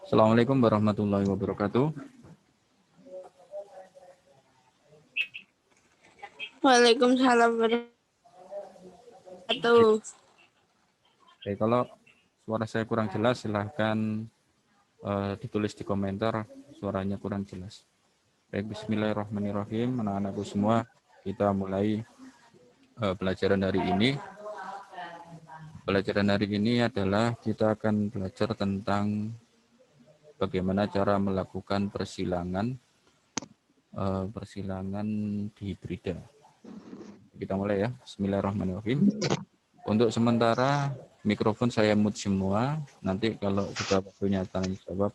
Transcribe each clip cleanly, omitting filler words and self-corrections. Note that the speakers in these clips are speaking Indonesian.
Assalamualaikum warahmatullahi wabarakatuh. Waalaikumsalam warahmatullahi. Oke, kalau suara saya kurang jelas, silahkan ditulis di komentar suaranya kurang jelas. Baik, bismillahirrahmanirrahim. Anak-anakku semua, kita mulai pelajaran hari ini. Pelajaran hari ini adalah kita akan belajar tentang bagaimana cara melakukan persilangan di hibrida. Kita mulai ya. Bismillahirrahmanirrahim. Untuk sementara mikrofon saya mute semua. Nanti kalau sudah waktunya tanya jawab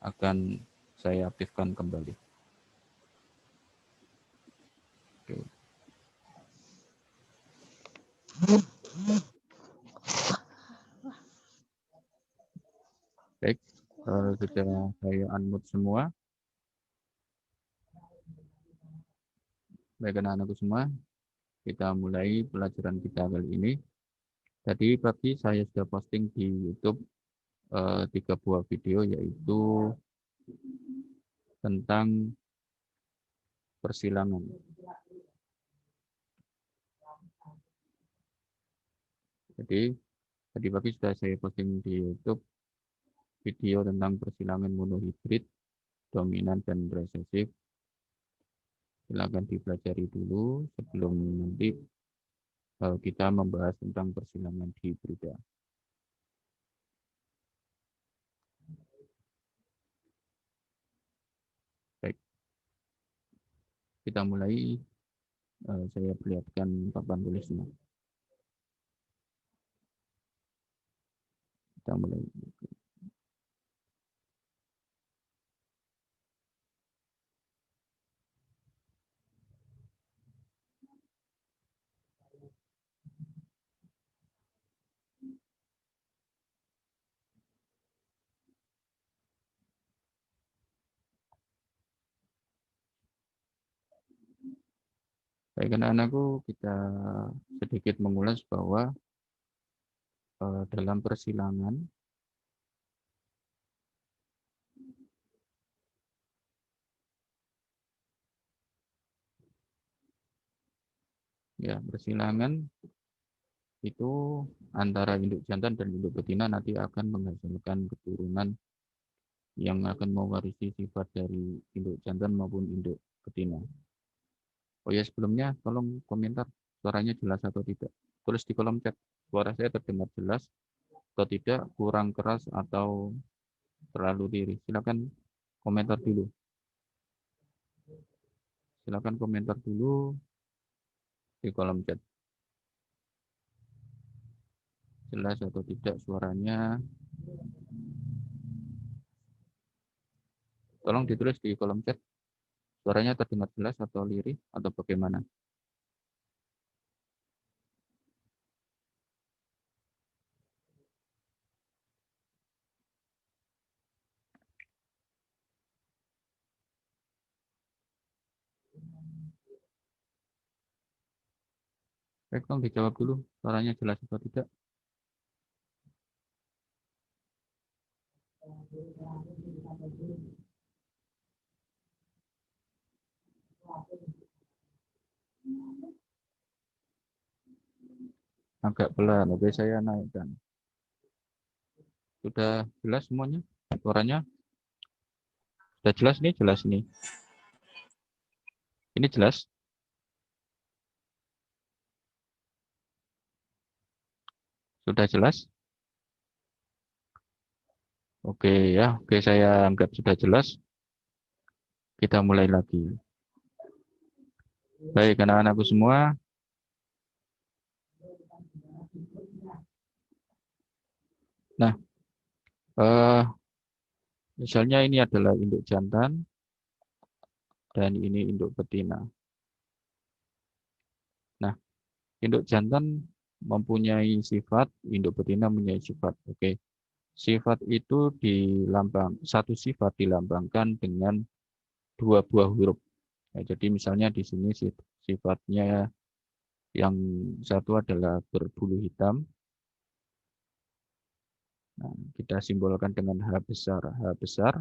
akan saya aktifkan kembali. Oke. Baik, sudah saya unmute semua. Baik anak-anakku semua, kita mulai pelajaran kita kali ini. Tadi pagi saya sudah posting di YouTube 3 buah video, yaitu tentang persilangan. Jadi tadi pagi sudah saya posting di YouTube video tentang persilangan monohibrid, dominan dan resesif. Silakan dipelajari dulu sebelum nanti kita membahas tentang persilangan hibrida. Baik, kita mulai. Saya perlihatkan papan tulisnya. Kita mulai. Baik anak-anakku, kita sedikit mengulas bahwa dalam persilangan persilangan itu antara induk jantan dan induk betina nanti akan menghasilkan keturunan yang akan mewarisi sifat dari induk jantan maupun induk betina. Oh ya, sebelumnya tolong komentar suaranya jelas atau tidak. Tulis di kolom chat, suara saya terdengar jelas atau tidak, kurang keras atau terlalu lirih. Silakan komentar dulu. Silakan komentar dulu di kolom chat. Jelas atau tidak suaranya. Tolong ditulis di kolom chat. Suaranya terdengar jelas atau lirih atau bagaimana? Baik, tolong dijawab dulu. Suaranya jelas atau tidak? Agak pelan. Oke, saya naikkan. Sudah jelas semuanya? Suaranya? Sudah jelas nih? Jelas nih. Ini jelas? Sudah jelas? Oke ya, oke saya anggap sudah jelas. Kita mulai lagi. Baik anak-anakku semua. Nah, misalnya ini adalah induk jantan dan ini induk betina. Nah, induk jantan mempunyai sifat, induk betina mempunyai sifat. Oke. Sifat itu satu sifat dilambangkan dengan 2 buah huruf. Ya, jadi misalnya di sini sifatnya yang satu adalah berbulu hitam. Nah, kita simbolkan dengan H besar. H besar,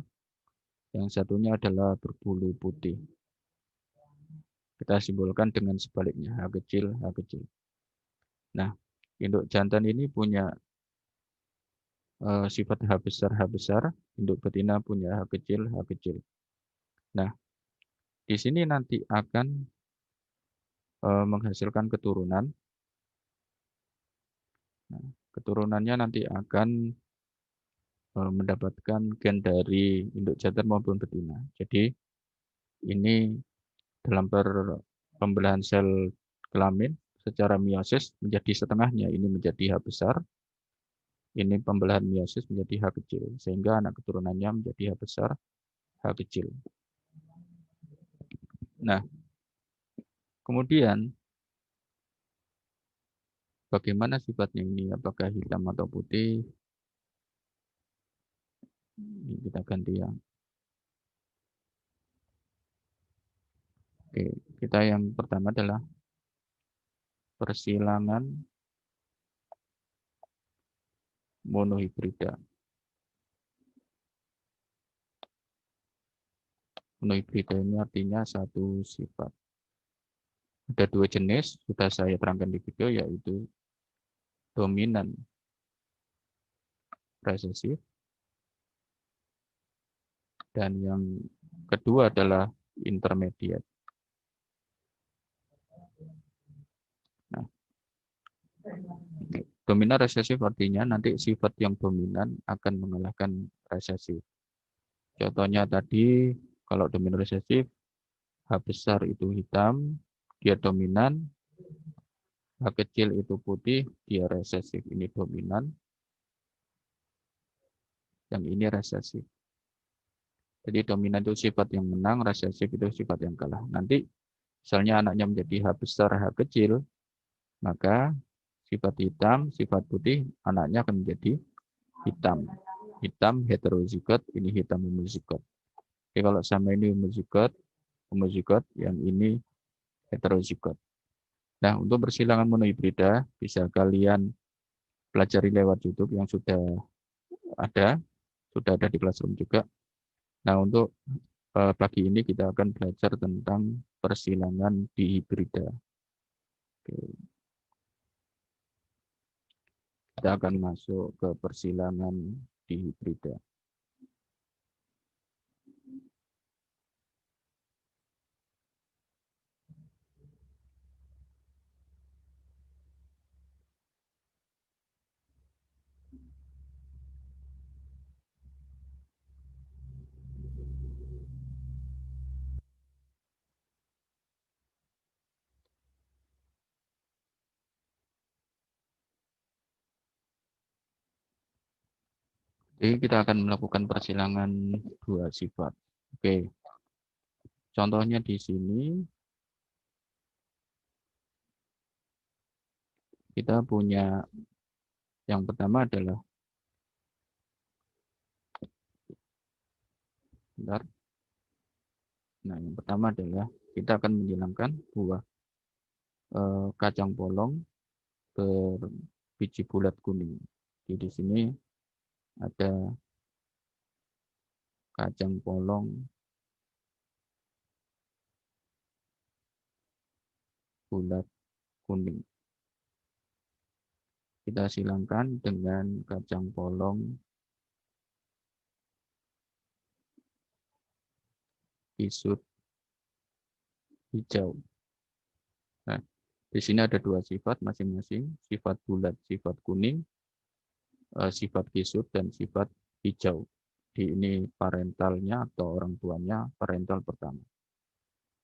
yang satunya adalah berbulu putih. Kita simbolkan dengan sebaliknya, H kecil, H kecil. Nah, induk jantan ini punya sifat H besar, induk betina punya H kecil, H kecil. Nah, di sini nanti akan menghasilkan keturunan. Nah, keturunannya nanti akan mendapatkan gen dari induk jantan maupun betina. Jadi ini dalam pembelahan sel kelamin secara meiosis menjadi setengahnya, ini menjadi H besar, ini pembelahan meiosis menjadi H kecil, sehingga anak keturunannya menjadi H besar, H kecil. Nah, kemudian bagaimana sifatnya ini? Apakah hitam atau putih? Ini kita ganti ya. Oke, kita yang pertama adalah persilangan monohibrida. Monohibrida ini artinya satu sifat. Ada dua jenis, sudah saya terangkan di video, yaitu dominan resesif, dan yang kedua adalah intermediate. Nah, dominan resesif artinya nanti sifat yang dominan akan mengalahkan resesif. Contohnya tadi, kalau dominan resesif, H besar itu hitam, dia dominan, H kecil itu putih, dia resesif, ini dominan, yang ini resesif. Jadi dominan itu sifat yang menang, resesif itu sifat yang kalah. Nanti misalnya anaknya menjadi H besar, H kecil, maka sifat hitam, sifat putih, anaknya akan menjadi hitam. Hitam heterozigot, ini hitam homozigot. Oke, kalau sama ini homozigot, yang ini heterozigot. Nah, untuk persilangan monohibrida bisa kalian pelajari lewat YouTube yang sudah ada di Classroom juga. Nah, untuk pagi ini kita akan belajar tentang persilangan dihibrida. Oke. Kita akan masuk ke persilangan dihibrida. Jadi kita akan melakukan persilangan dua sifat. Oke. Contohnya di sini kita punya yang pertama adalah bentar. Nah, yang pertama adalah kita akan menghilangkan buah kacang polong berbiji bulat kuning. Jadi di sini ada kacang polong bulat kuning. Kita silangkan dengan kacang polong kisut hijau. Nah, di sini ada dua sifat masing-masing, sifat bulat, sifat kuning, sifat kisut, dan sifat hijau. Di ini parentalnya atau orang tuanya parental pertama.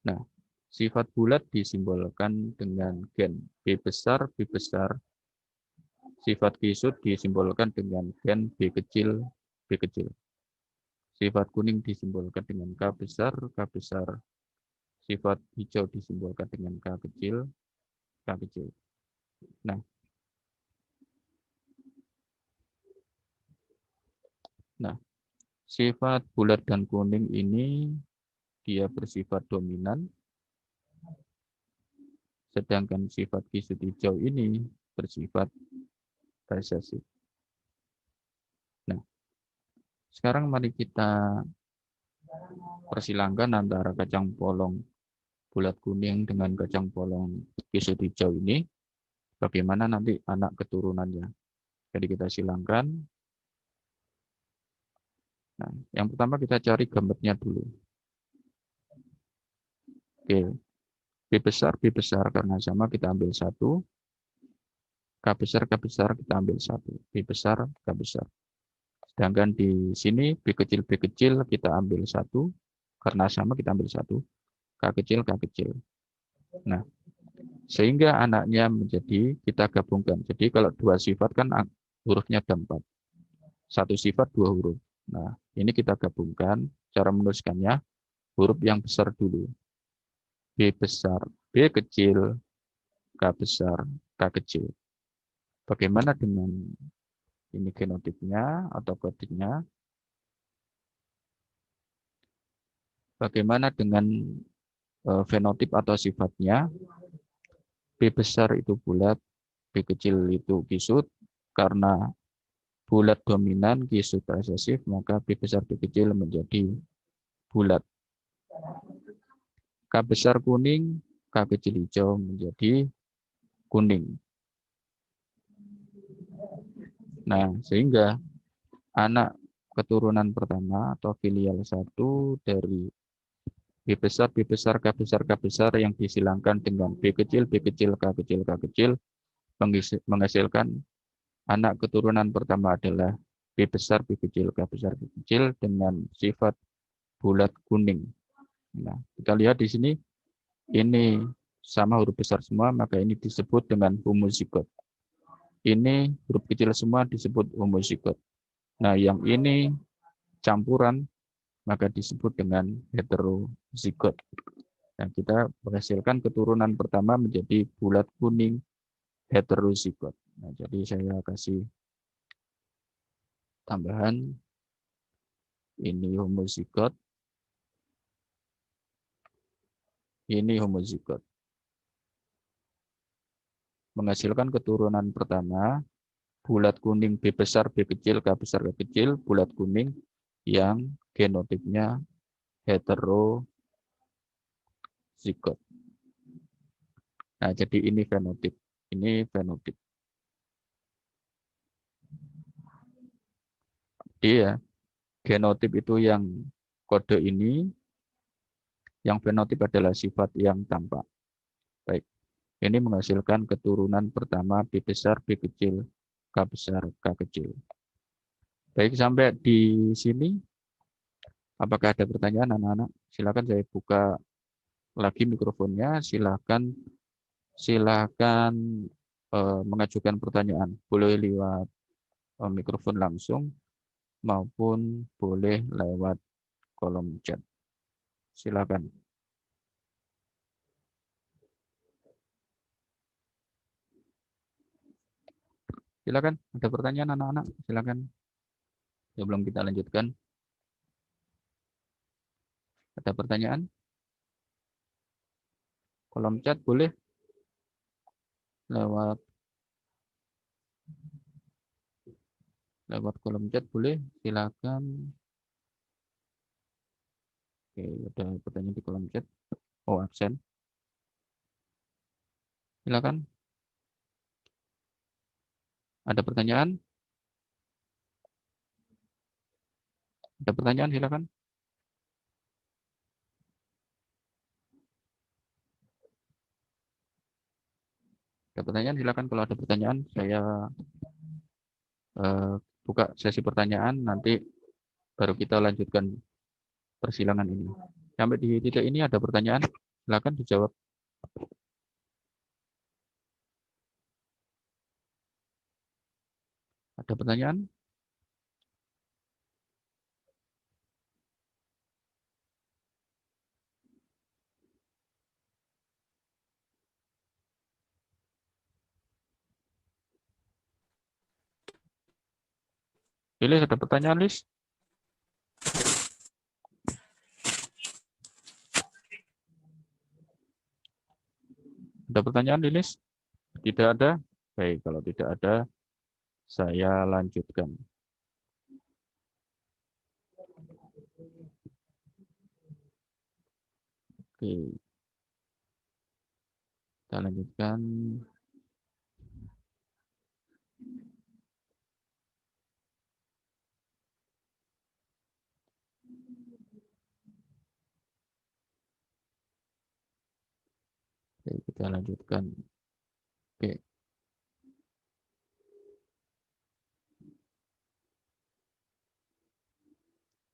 Nah, sifat bulat disimbolkan dengan gen B besar, B besar. Sifat kisut disimbolkan dengan gen B kecil, B kecil. Sifat kuning disimbolkan dengan K besar, K besar. Sifat hijau disimbolkan dengan K kecil, K kecil. Nah, sifat bulat dan kuning ini dia bersifat dominan, sedangkan sifat kisut hijau ini bersifat resesif. Sekarang mari kita persilangkan antara kacang polong bulat kuning dengan kacang polong kisut hijau ini. Bagaimana nanti anak keturunannya. Jadi kita silangkan. Nah, yang pertama kita cari gambarnya dulu. Oke, B besar karena sama kita ambil 1. K besar kita ambil 1. B besar, K besar. Sedangkan di sini B kecil kita ambil 1. Karena sama kita ambil 1. K kecil. Nah, sehingga anaknya menjadi kita gabungkan. Jadi kalau 2 sifat kan hurufnya ada 4. 1 sifat 2 huruf. Nah, ini kita gabungkan. Cara menuliskannya huruf yang besar dulu. B besar, B kecil, K besar, K kecil. Bagaimana dengan ini genotipnya atau kodenya? Bagaimana dengan fenotip atau sifatnya? B besar itu bulat, B kecil itu kisut. Karena bulat dominan, kisut resesif, maka B besar, B kecil menjadi bulat. K besar kuning, K kecil hijau menjadi kuning. Nah, sehingga anak keturunan pertama atau filial 1 dari B besar, K besar yang disilangkan dengan B kecil, K kecil, menghasilkan anak keturunan pertama adalah B besar, K kecil dengan sifat bulat kuning. Nah, kita lihat di sini, ini sama huruf besar semua, maka ini disebut dengan homozigot. Ini huruf kecil semua disebut homozigot. Nah, yang ini campuran, maka disebut dengan heterozigot. Nah, kita menghasilkan keturunan pertama menjadi bulat kuning heterozigot. Nah, jadi saya kasih tambahan, ini homozigot, ini homozigot. Menghasilkan keturunan pertama, bulat kuning B besar, B kecil, K besar, K kecil, bulat kuning yang genotipnya heterozigot. Nah, jadi ini fenotip. Ini fenotip. Iya, genotip itu yang kode ini, yang fenotip adalah sifat yang tampak. Baik, ini menghasilkan keturunan pertama B besar, B kecil, K besar, K kecil. Baik, sampai di sini, apakah ada pertanyaan anak-anak? Silakan saya buka lagi mikrofonnya. Silakan mengajukan pertanyaan. Boleh lewat mikrofon langsung maupun boleh lewat kolom chat. Silakan. Silakan, ada pertanyaan anak-anak? Silakan. Sebelum kita lanjutkan. Ada pertanyaan? Kolom chat boleh lewat kolom chat boleh. Silakan. Oke, ada pertanyaan di kolom chat. Oh, absen. Silakan. Ada pertanyaan? Ada pertanyaan, silakan. Ada pertanyaan, silakan. Kalau ada pertanyaan, saya buka sesi pertanyaan, nanti baru kita lanjutkan persilangan ini. Sampai di titik ini ada pertanyaan, silakan dijawab. Ada pertanyaan? Lilis, ada pertanyaan, Lilis? Ada pertanyaan, Lilis? Tidak ada? Baik, kalau tidak ada, saya lanjutkan. Oke, kita lanjutkan. Oke, kita lanjutkan. Oke.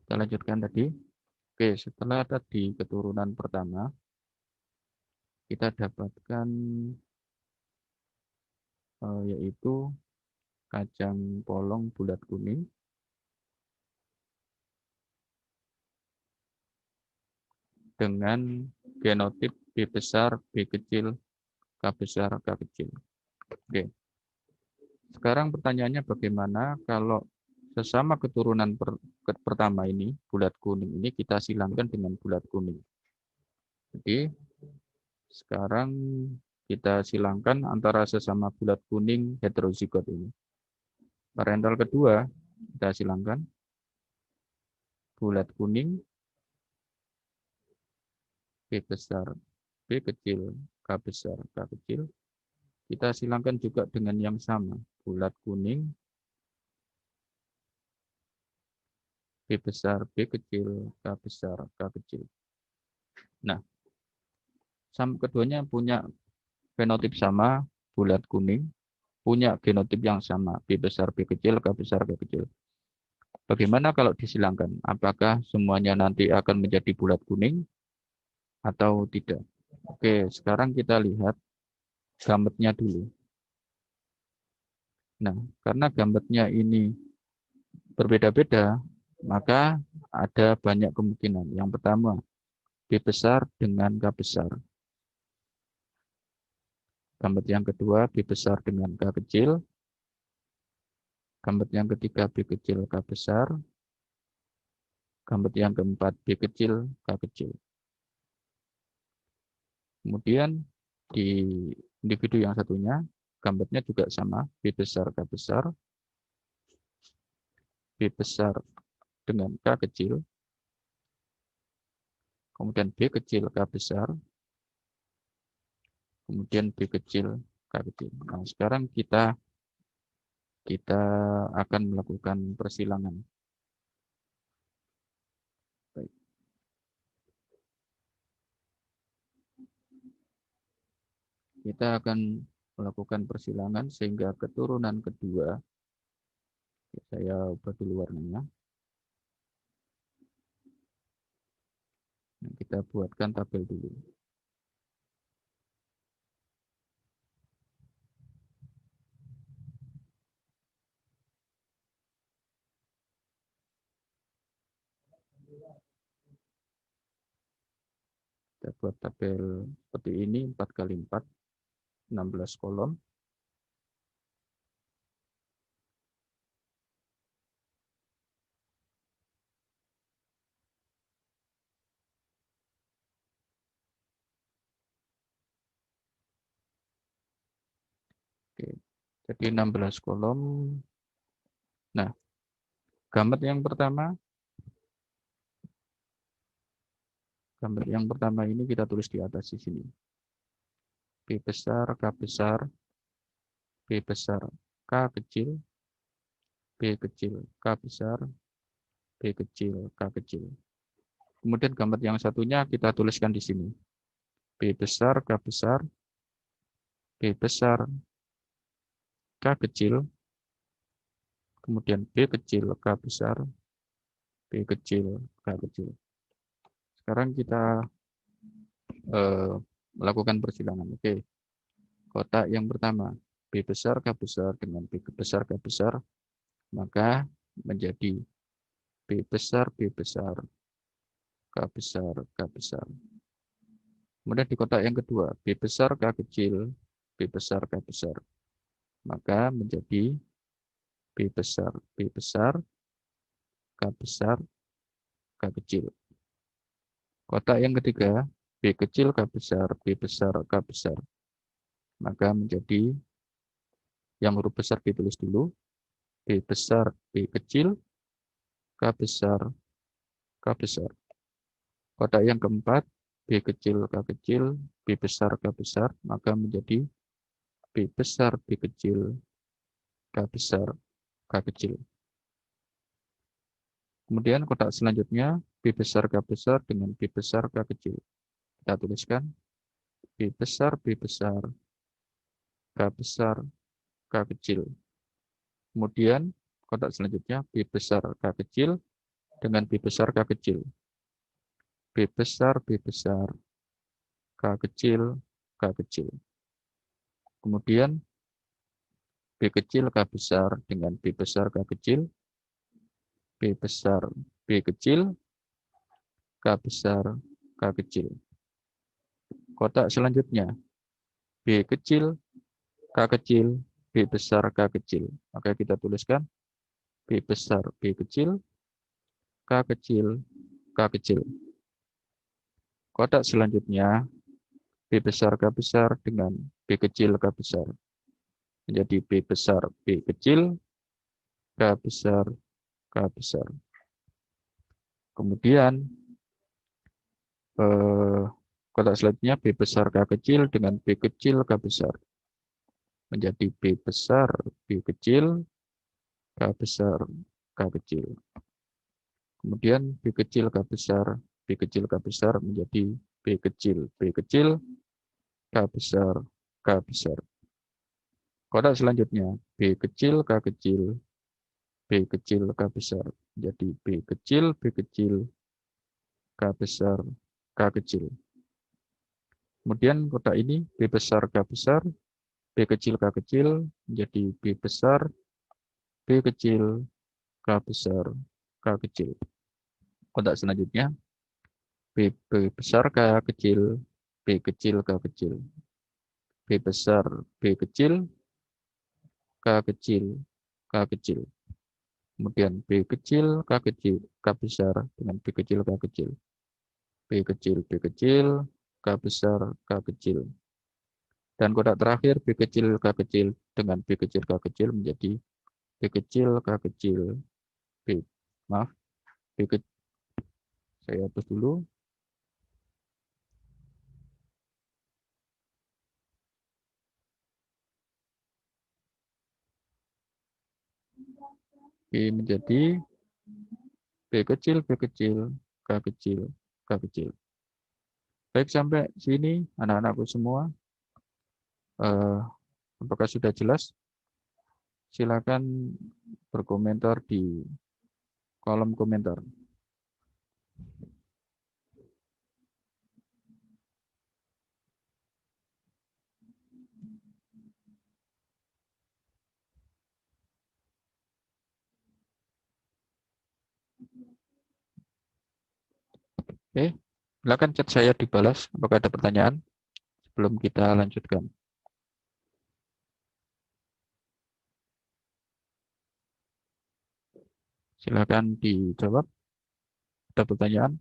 Kita lanjutkan tadi. Oke, setelah tadi keturunan pertama, kita dapatkan yaitu kacang polong bulat kuning dengan genotip B besar, B kecil, K besar, K kecil. Oke. Sekarang pertanyaannya bagaimana kalau sesama keturunan pertama ini, bulat kuning ini kita silangkan dengan bulat kuning. Jadi sekarang kita silangkan antara sesama bulat kuning heterozigot ini. Parental kedua kita silangkan bulat kuning B besar, B kecil, K besar, K kecil. Kita silangkan juga dengan yang sama, bulat kuning B besar, B kecil, K besar, K kecil. Nah, keduanya punya fenotip sama, bulat kuning, punya genotip yang sama, B besar, B kecil, K besar, K kecil. Bagaimana kalau disilangkan? Apakah semuanya nanti akan menjadi bulat kuning atau tidak? Oke, sekarang kita lihat gametnya dulu. Nah, karena gametnya ini berbeda-beda, maka ada banyak kemungkinan. Yang pertama, B besar dengan K besar. Gamet yang kedua, B besar dengan K kecil. Gamet yang ketiga, B kecil, K besar. Gamet yang keempat, B kecil, K kecil. Kemudian di individu yang satunya, gametnya juga sama, B besar, K besar. B besar dengan K kecil. Kemudian B kecil, K besar. Kemudian B kecil, K kecil. Nah, sekarang kita akan melakukan persilangan. Baik. Kita akan melakukan persilangan sehingga keturunan kedua, saya ubah dulu warnanya. Nah, kita buatkan tabel dulu. Kita buat tabel seperti ini, 4x4, 16 kolom. Oke, jadi 16 kolom. Nah, gambar yang pertama ini kita tulis di atas di sini. B besar, K besar, B besar, K kecil, B kecil, K besar, B kecil, K kecil. Kemudian gambar yang satunya kita tuliskan di sini. B besar, K besar, B besar, K kecil, kemudian B kecil, K besar, B kecil, K kecil. Sekarang kita melakukan persilangan. Oke, kotak yang pertama, B besar, K besar dengan B besar, K besar, maka menjadi B besar, B besar, K besar, K besar. Kemudian di kotak yang kedua, B besar, K kecil, B besar, K besar. Maka menjadi B besar, B besar, K besar, K kecil. Kotak yang ketiga, B kecil, K besar, B besar, K besar. Maka menjadi yang huruf besar ditulis dulu, B besar, B kecil, K besar, K besar. Kotak yang keempat, B kecil K kecil, B besar K besar, maka menjadi B besar B kecil K besar K kecil. Kemudian kotak selanjutnya B besar K besar dengan B besar K kecil. Kita tuliskan B besar B besar K besar K kecil. Kemudian kotak selanjutnya B besar K kecil dengan B besar K kecil. B besar B besar K kecil K kecil. Kemudian B kecil K besar dengan B besar K kecil. B besar B kecil K besar K kecil. Kotak selanjutnya B kecil K kecil B besar K kecil. Maka kita tuliskan B besar B kecil K kecil K kecil. Kotak selanjutnya B besar K besar dengan B kecil K besar. Menjadi B besar B kecil K besar K besar. Kemudian kotak selanjutnya B besar K kecil dengan B kecil K besar. Menjadi B besar B kecil K besar K kecil. Kemudian B kecil K besar B kecil K besar menjadi B kecil K besar K besar. Kotak selanjutnya B kecil K kecil B kecil K besar menjadi B kecil K besar K kecil. Kemudian kotak ini B besar K besar B kecil K kecil menjadi B besar B kecil K besar K kecil. Kotak selanjutnya B besar K kecil B kecil K kecil. B besar B kecil K kecil K kecil. Kemudian B kecil K kecil K besar dengan B kecil K kecil. B kecil B kecil K besar K kecil. Dan kotak terakhir B kecil K kecil dengan B kecil K kecil menjadi B kecil K kecil B. Maaf, B kecil. Saya hapus dulu. B menjadi B kecil B kecil K kecil K kecil. Baik, sampai sini anak-anakku semua. Apakah sudah jelas? Silakan berkomentar di kolom komentar. Oke, silakan chat saya dibalas. Apakah ada pertanyaan sebelum kita lanjutkan? Silakan dijawab. Ada pertanyaan?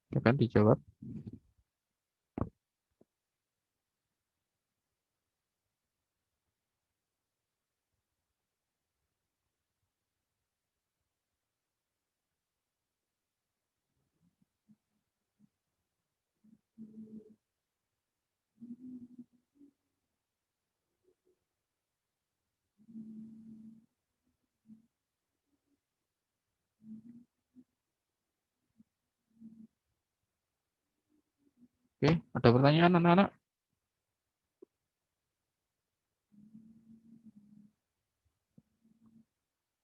Silakan dijawab. Oke, ada pertanyaan anak-anak?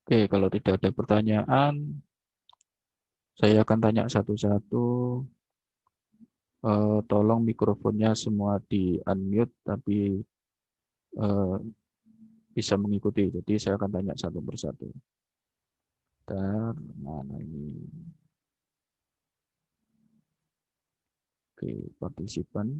Oke, kalau tidak ada pertanyaan, saya akan tanya satu-satu. Tolong mikrofonnya semua di unmute, tapi bisa mengikuti. Jadi saya akan tanya satu persatu. Dan mana ini? Oke, partisipan.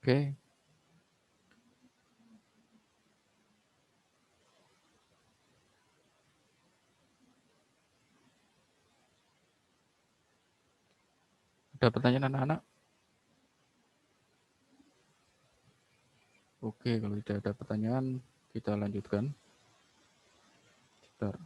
Oke. Ada pertanyaan anak-anak? Oke, kalau tidak ada pertanyaan, kita lanjutkan. Sebentar.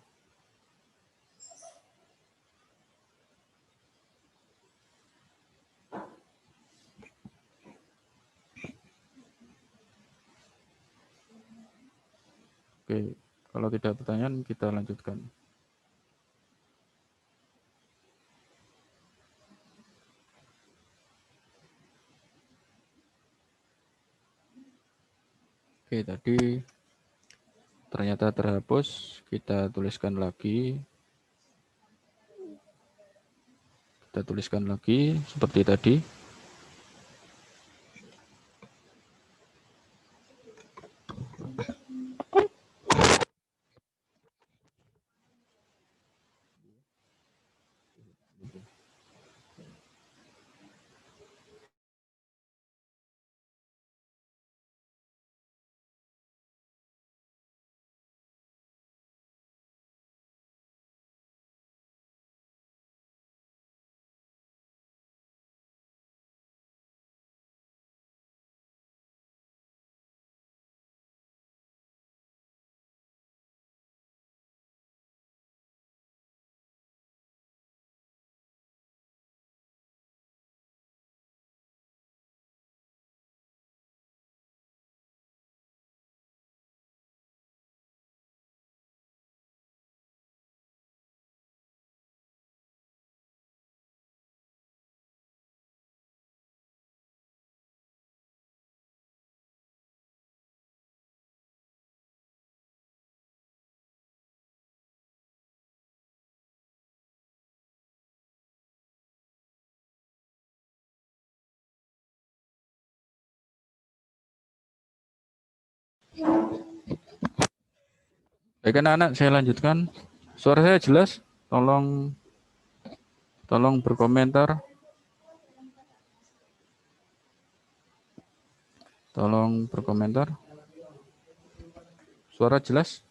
Oke, kalau tidak pertanyaan, kita lanjutkan. Oke, tadi ternyata terhapus. Kita tuliskan lagi. Kita tuliskan lagi seperti tadi. Baik anak-anak, saya lanjutkan. Suara saya jelas? Tolong berkomentar. Tolong berkomentar. Suara jelas?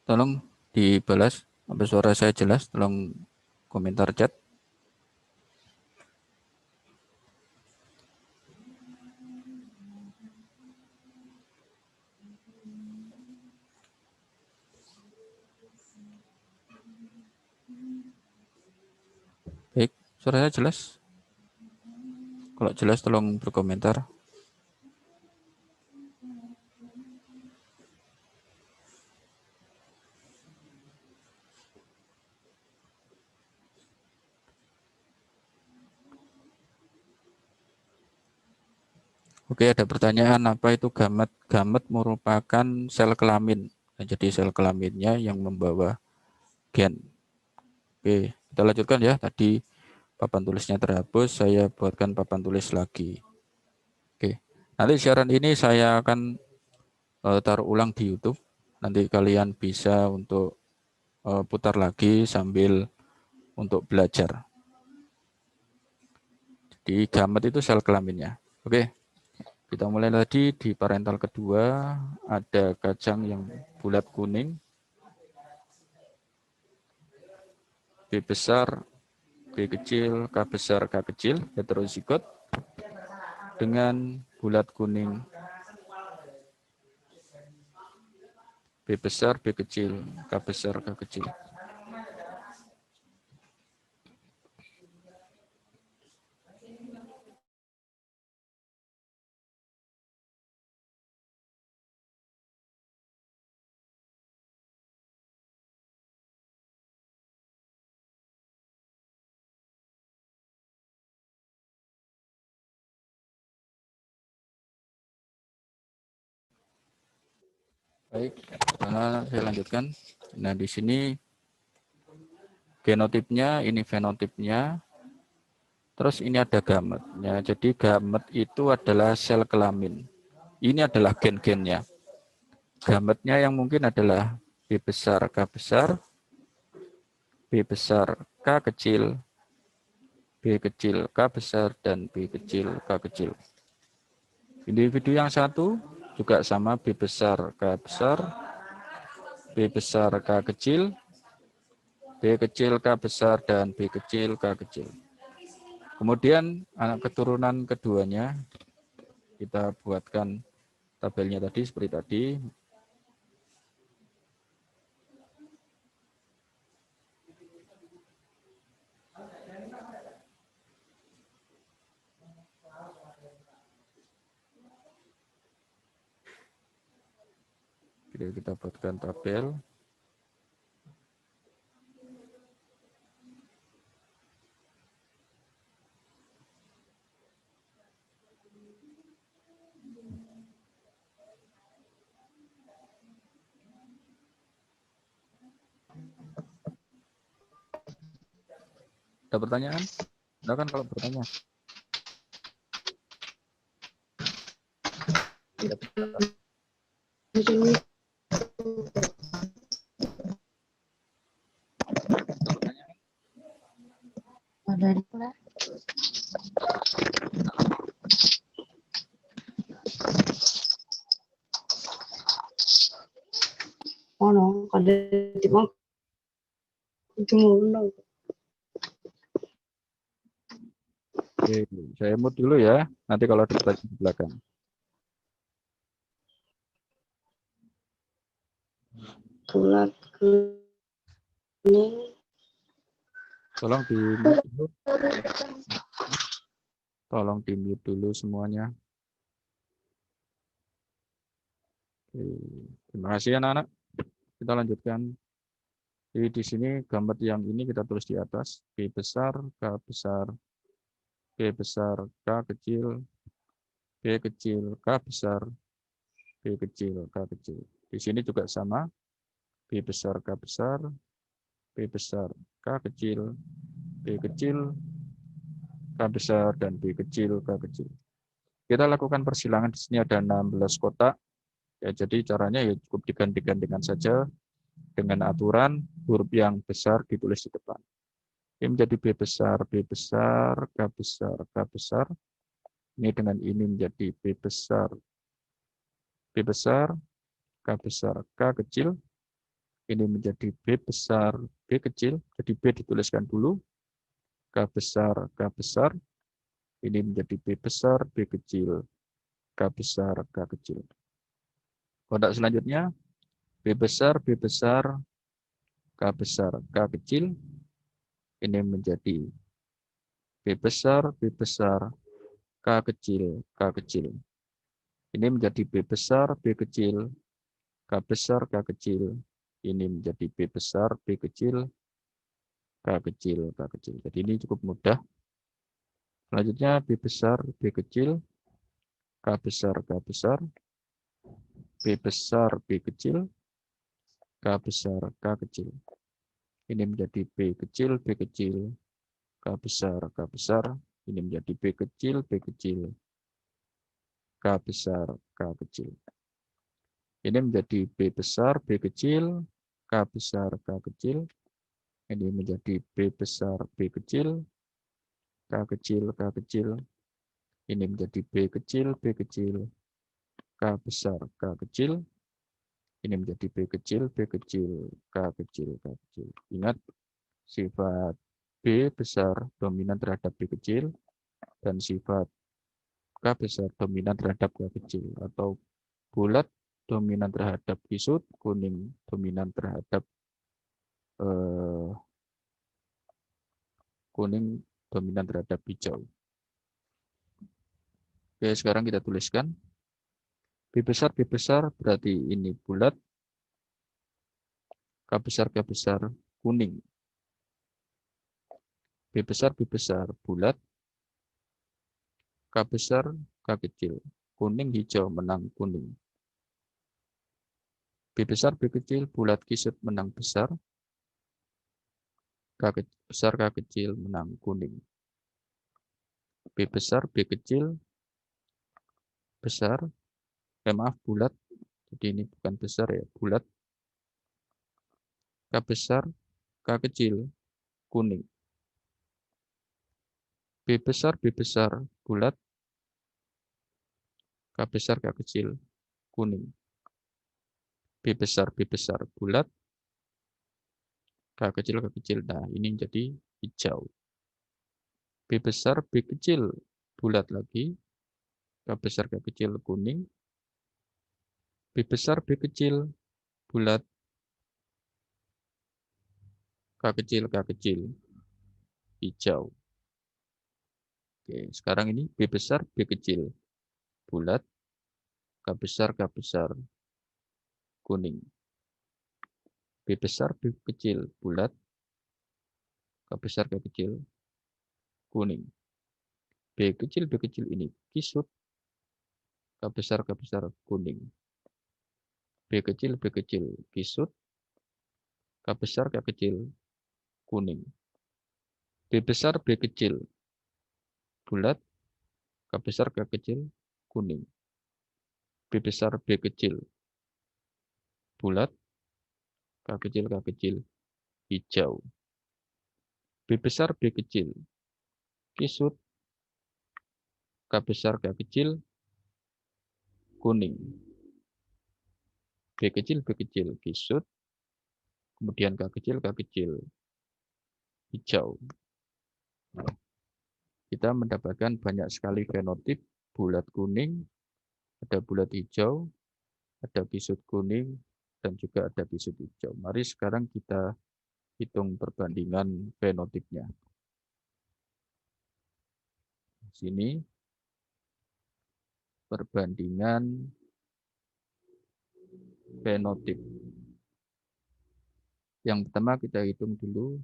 Tolong dibalas. Apa suara saya jelas? Tolong komentar chat. Baik, suara saya jelas? Kalau jelas tolong berkomentar. Oke, ada pertanyaan, apa itu gamet? Gamet merupakan sel kelamin. Nah, jadi sel kelaminnya yang membawa gen. Oke, kita lanjutkan ya. Tadi papan tulisnya terhapus, saya buatkan papan tulis lagi. Oke, nanti siaran ini saya akan taruh ulang di YouTube. Nanti kalian bisa untuk putar lagi sambil untuk belajar. Jadi gamet itu sel kelaminnya. Oke, kita mulai tadi di parental kedua, ada kacang yang bulat kuning, B besar, B kecil, K besar, K kecil, heterozigot dengan bulat kuning, B besar, B kecil, K besar, K kecil. Baik, saya lanjutkan. Nah, di sini genotipnya, ini fenotipnya, terus ini ada gametnya. Jadi gamet itu adalah sel kelamin. Ini adalah gen-gennya. Gametnya yang mungkin adalah B besar, K besar, besar, K kecil, B kecil, K besar, dan B kecil, K kecil. Individu yang satu juga sama, B besar, K besar, B besar, K kecil, B kecil, K besar, dan B kecil, K kecil. Kemudian anak keturunan keduanya, kita buatkan tabelnya tadi seperti tadi. Kita buatkan tabel. Ada pertanyaan? Silakan kalau bertanya. Oh, ada di mana? Oke, saya mute dulu ya. Nanti kalau ada pertanyaan di belakang. Bulat kuning. Tolong di mute dulu. Tolong di mute dulu semuanya. Oke. Terima kasih anak-anak. Kita lanjutkan. Jadi di sini gambar yang ini kita tulis di atas. B besar, K besar, B besar, K kecil, B kecil, K besar, B kecil, K kecil. Di sini juga sama. B besar, K besar, B besar, K kecil, B kecil, K besar, dan B kecil, K kecil. Kita lakukan persilangan. Di sini ada 16 kotak. Ya, jadi caranya ya cukup diganti-gantikan saja dengan aturan huruf yang besar ditulis di depan. Ini menjadi B besar, B besar, K besar, K besar. Ini dengan ini menjadi B besar, B besar, K besar, K kecil. Ini menjadi B besar, B kecil. Jadi B dituliskan dulu. K besar, K besar. Ini menjadi B besar, B kecil, K besar, K kecil. Kotak selanjutnya, B besar, B besar, K besar, K kecil. Ini menjadi B besar, B besar, K kecil, K kecil. Ini menjadi B besar, B kecil, K besar, K kecil. Ini menjadi B besar, B kecil, K kecil, K kecil. Jadi ini cukup mudah. Selanjutnya B besar, B kecil, K besar, K besar, B besar, B kecil, K besar, K kecil. Ini menjadi B kecil, B kecil, K besar, K besar. Ini menjadi B kecil, B kecil, K besar, K kecil. Ini menjadi B besar, B kecil, K besar, K kecil. Ini menjadi B besar, B kecil, K kecil, K kecil. Ini menjadi B kecil, B kecil, K besar, K kecil. Ini menjadi B kecil, B kecil, K kecil, K kecil. Ingat, sifat B besar dominan terhadap B kecil, dan sifat K besar dominan terhadap K kecil. Atau bulat dominan terhadap kisut, kuning dominan terhadap kuning dominan terhadap hijau. Oke, sekarang kita tuliskan. B besar berarti ini bulat. K besar kuning. B besar bulat. K besar, K kecil. Kuning, hijau, menang kuning. B kecil, bulat kisut, menang besar. K besar, K kecil, menang kuning. B besar, B kecil, besar. Maaf, bulat. Jadi ini bukan besar ya, bulat. K besar, K kecil. kuning. B besar bulat, K besar K kecil kuning. B besar bulat, K kecil. Nah, ini jadi hijau. B besar B kecil bulat lagi, K besar K kecil kuning. B besar B kecil bulat, K kecil hijau. Oke, sekarang ini B besar B kecil bulat, K besar kuning. B besar B kecil bulat, K besar kuning. B kecil ini kisut, K besar kuning. B kecil kisut, K besar kuning. B besar B kecil bulat, K besar kuning. B besar B kecil bulat, K kecil hijau. B besar B kecil kisut, K besar K kecil kuning. B kecil kisut, kemudian K kecil hijau. Kita mendapatkan banyak sekali fenotip bulat kuning, ada bulat hijau, ada kisut kuning, dan juga ada kisut hijau. Mari sekarang kita hitung perbandingan fenotipnya. Di sini perbandingan fenotip. Yang pertama kita hitung dulu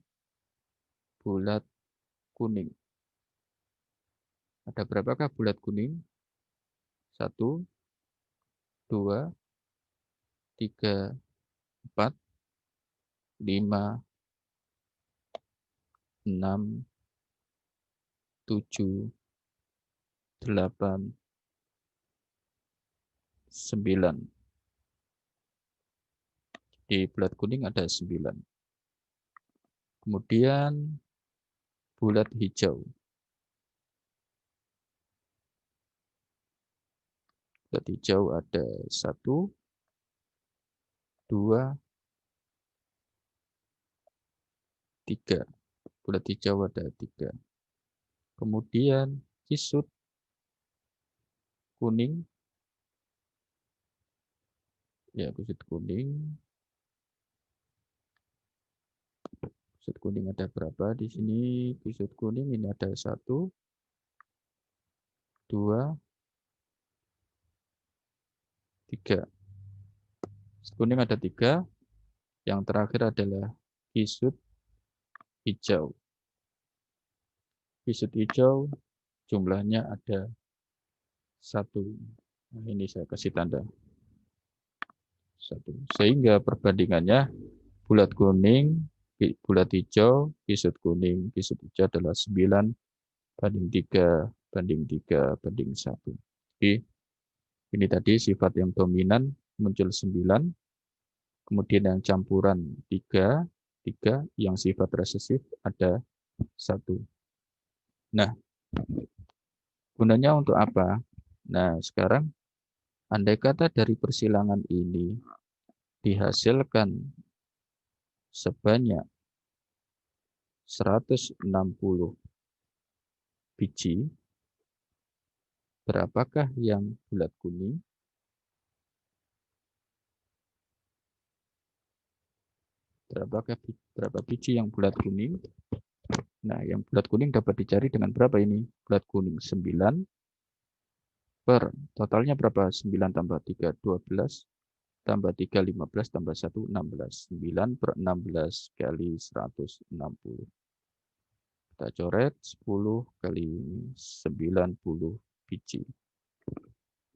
bulat kuning. Ada berapakah bulat kuning? 1, 2, 3, 4, 5, 6, 7, 8, 9. Di bulat kuning ada 9. Kemudian bulat hijau. Bulat hijau ada 1, 2, 3. Bulat hijau ada 3. Kemudian kisut kuning. Ya, kisut kuning. Kisut kuning ada berapa di sini? Kisut kuning ini ada 1, 2, 3. Kisut kuning ada 3. Yang terakhir adalah kisut hijau. Kisut hijau jumlahnya ada 1. Nah, ini saya kasih tanda 1. Sehingga perbandingannya bulat kuning, bulat hijau, kisut kuning, kisut hijau adalah 9 banding 3 banding 3 banding 1. Jadi ini tadi sifat yang dominan muncul 9, kemudian yang campuran 3, yang sifat resesif ada 1. Nah, gunanya untuk apa? Nah, sekarang andai kata dari persilangan ini dihasilkan sebanyak 160 biji, berapakah yang bulat kuning? Berapa biji yang bulat kuning? Nah, yang bulat kuning dapat dicari dengan berapa ini? Bulat kuning 9 per totalnya berapa? 9 tambah 3, 12, tambah 3, 15, tambah 1, 16. 9 per 16 kali 160. Kita coret 10 kali 90 biji.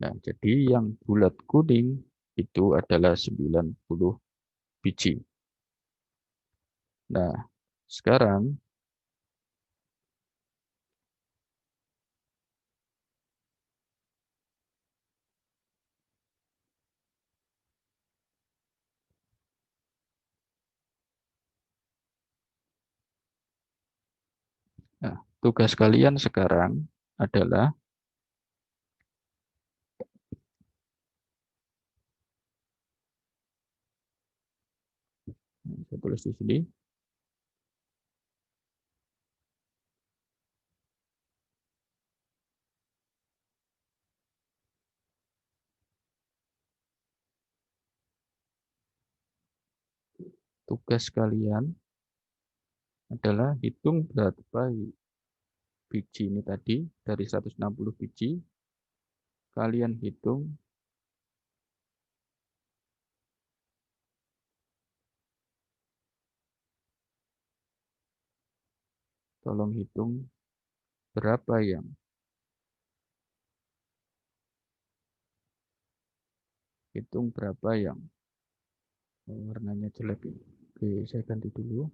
Nah, jadi yang bulat kuning itu adalah 90 biji. Nah, sekarang Nah, tugas kalian sekarang adalah saya tulis di sini. Tugas kalian adalah hitung berapa biji ini tadi dari 160 biji. Kalian hitung tolong hitung berapa yang warnanya jelek. Oke, saya ganti dulu.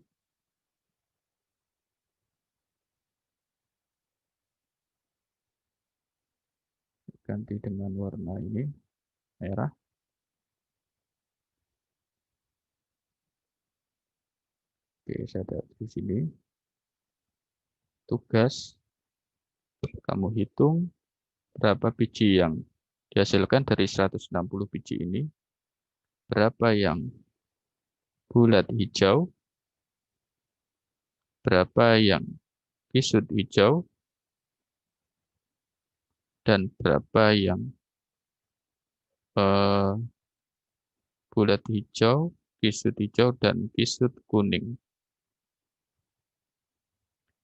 Ganti dengan warna ini merah. Oke, saya lihat di sini. Tugas kamu hitung berapa biji yang dihasilkan dari 160 biji ini. Berapa yang bulat hijau, berapa yang kisut hijau, dan berapa yang bulat hijau, kisut hijau, dan kisut kuning.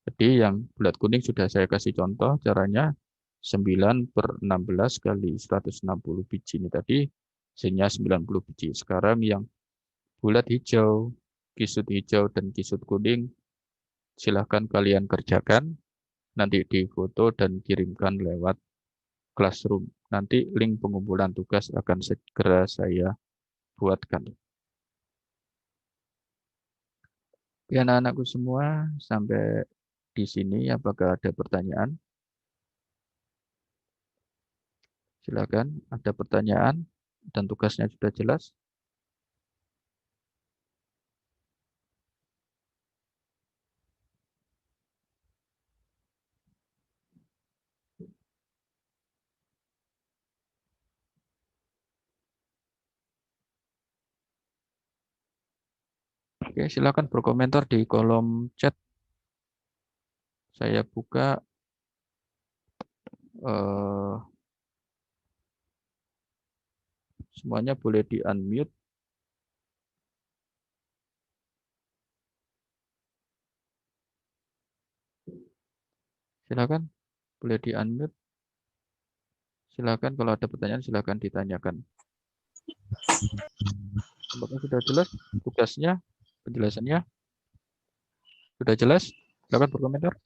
Jadi yang bulat kuning sudah saya kasih contoh caranya 9/16 kali 160 biji ini tadi hasilnya 90 biji. Sekarang yang bulat hijau, kisut hijau, dan kisut kuning silahkan kalian kerjakan. Nanti difoto dan kirimkan lewat Classroom. Nanti link pengumpulan tugas akan segera saya buatkan. Ya, anak-anakku semua, sampai di sini apakah ada pertanyaan? Silakan, ada pertanyaan dan tugasnya sudah jelas? Oke, silakan berkomentar di kolom chat. Saya buka semuanya boleh di-unmute. Silakan, boleh di-unmute. Silakan kalau ada pertanyaan silakan ditanyakan. Apakah sudah jelas tugasnya, penjelasannya? Sudah jelas? Silakan berkomentar.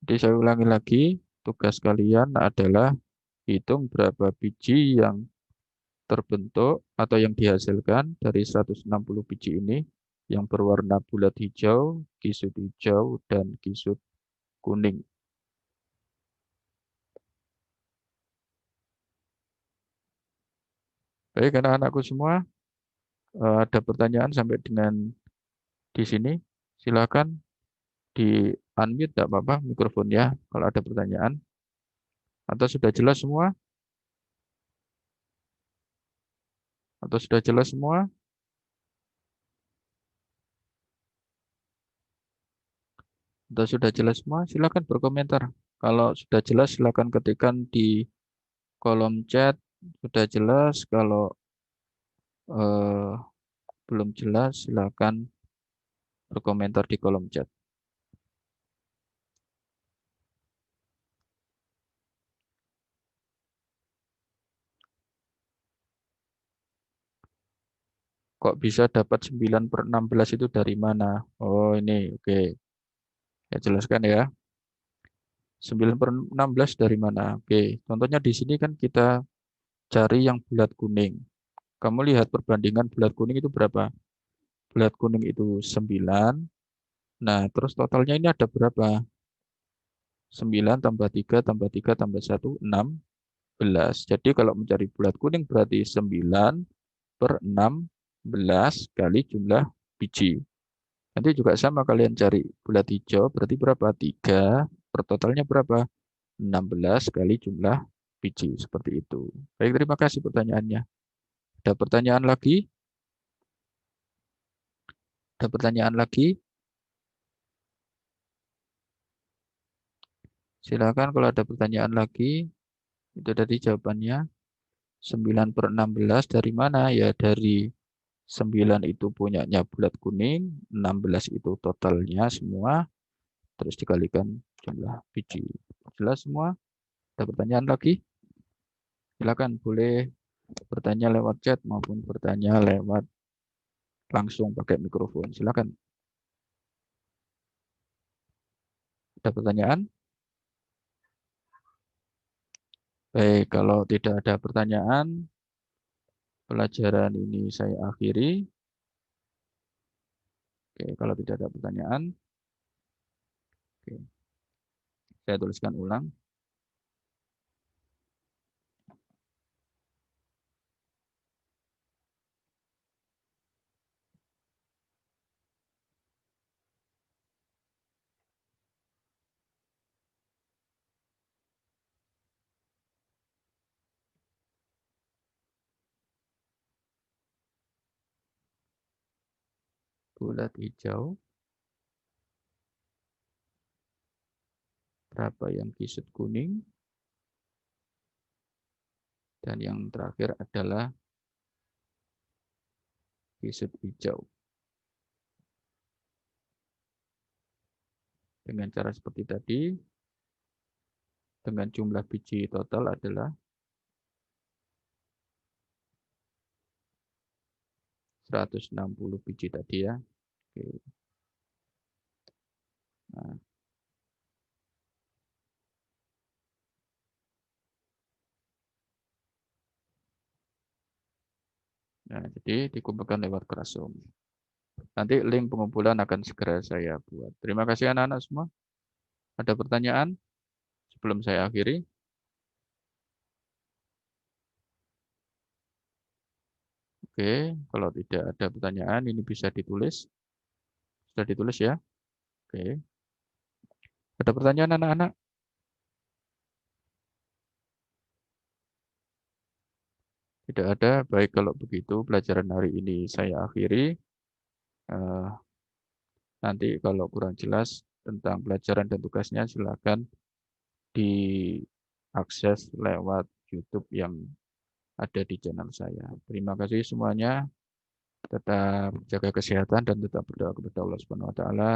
Jadi saya ulangi lagi, tugas kalian adalah hitung berapa biji yang terbentuk atau yang dihasilkan dari 160 biji ini yang berwarna bulat hijau, kisut hijau, dan kisut kuning. Baik, anak-anakku semua, ada pertanyaan sampai dengan di sini? Silakan di-unmute, tidak apa-apa mikrofonnya kalau ada pertanyaan. Atau sudah jelas semua? Atau sudah jelas semua? Atau sudah jelas semua? Silakan berkomentar. Kalau sudah jelas, silakan ketikkan di kolom chat. Sudah jelas. Kalau belum jelas, silakan berkomentar di kolom chat. Kok bisa dapat 9/16 itu dari mana? Oh, ini, oke. Saya jelaskan ya. 9/16 dari mana? Oke, contohnya di sini kan kita cari yang bulat kuning. Kamu lihat perbandingan bulat kuning itu berapa? Bulat kuning itu 9. Nah, terus totalnya ini ada berapa? 9 tambah 3 tambah 3 tambah 1, 6. Jadi kalau mencari bulat kuning berarti 9 per 16 kali jumlah biji. Nanti juga sama kalian cari bulat hijau berarti berapa? 3 per totalnya berapa? 16 kali jumlah biji. Seperti itu. Baik, terima kasih pertanyaannya. Ada pertanyaan lagi? Ada pertanyaan lagi? Silakan kalau ada pertanyaan lagi. Itu tadi jawabannya. 9 per 16 dari mana? Ya dari 9 itu punyanya bulat kuning, 16 itu totalnya semua, terus dikalikan jumlah biji. Jelas semua? Ada pertanyaan lagi? Silakan boleh bertanya lewat chat maupun bertanya lewat langsung pakai mikrofon. Silakan. Ada pertanyaan? Baik, kalau tidak ada pertanyaan, pelajaran ini saya akhiri. Oke, kalau tidak ada pertanyaan, oke, saya tuliskan ulang. Bulat hijau, berapa yang kisut kuning, dan yang terakhir adalah kisut hijau. Dengan cara seperti tadi, dengan jumlah biji total adalah 160 biji tadi ya. Oke. Nah, jadi dikumpulkan lewat Classroom. Nanti link pengumpulan akan segera saya buat. Terima kasih anak-anak semua. Ada pertanyaan sebelum saya akhiri? Oke, kalau tidak ada pertanyaan ini bisa ditulis. Sudah ditulis ya? Oke. Ada pertanyaan anak-anak? Tidak ada. Baik, kalau begitu pelajaran hari ini saya akhiri. Nanti kalau kurang jelas tentang pelajaran dan tugasnya silakan diakses lewat YouTube yang ada di channel saya. Terima kasih semuanya. Tetap jaga kesehatan dan tetap berdoa kepada Allah Subhanahu wa taala.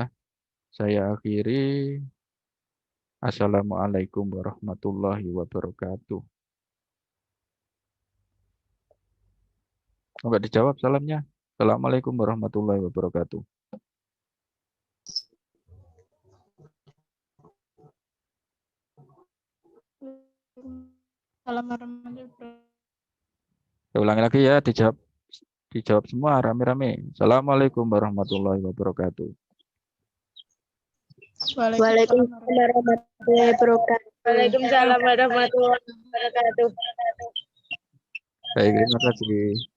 Saya akhiri. Assalamualaikum warahmatullahi wabarakatuh. Enggak dijawab salamnya. Assalamualaikum warahmatullahi wabarakatuh. Saya ulangi lagi ya, dijawab semua rame-rame. Assalamualaikum warahmatullahi wabarakatuh. Waalaikumsalam warahmatullahi wabarakatuh. Waalaikumsalam warahmatullahi wabarakatuh. Baik, terima kasih.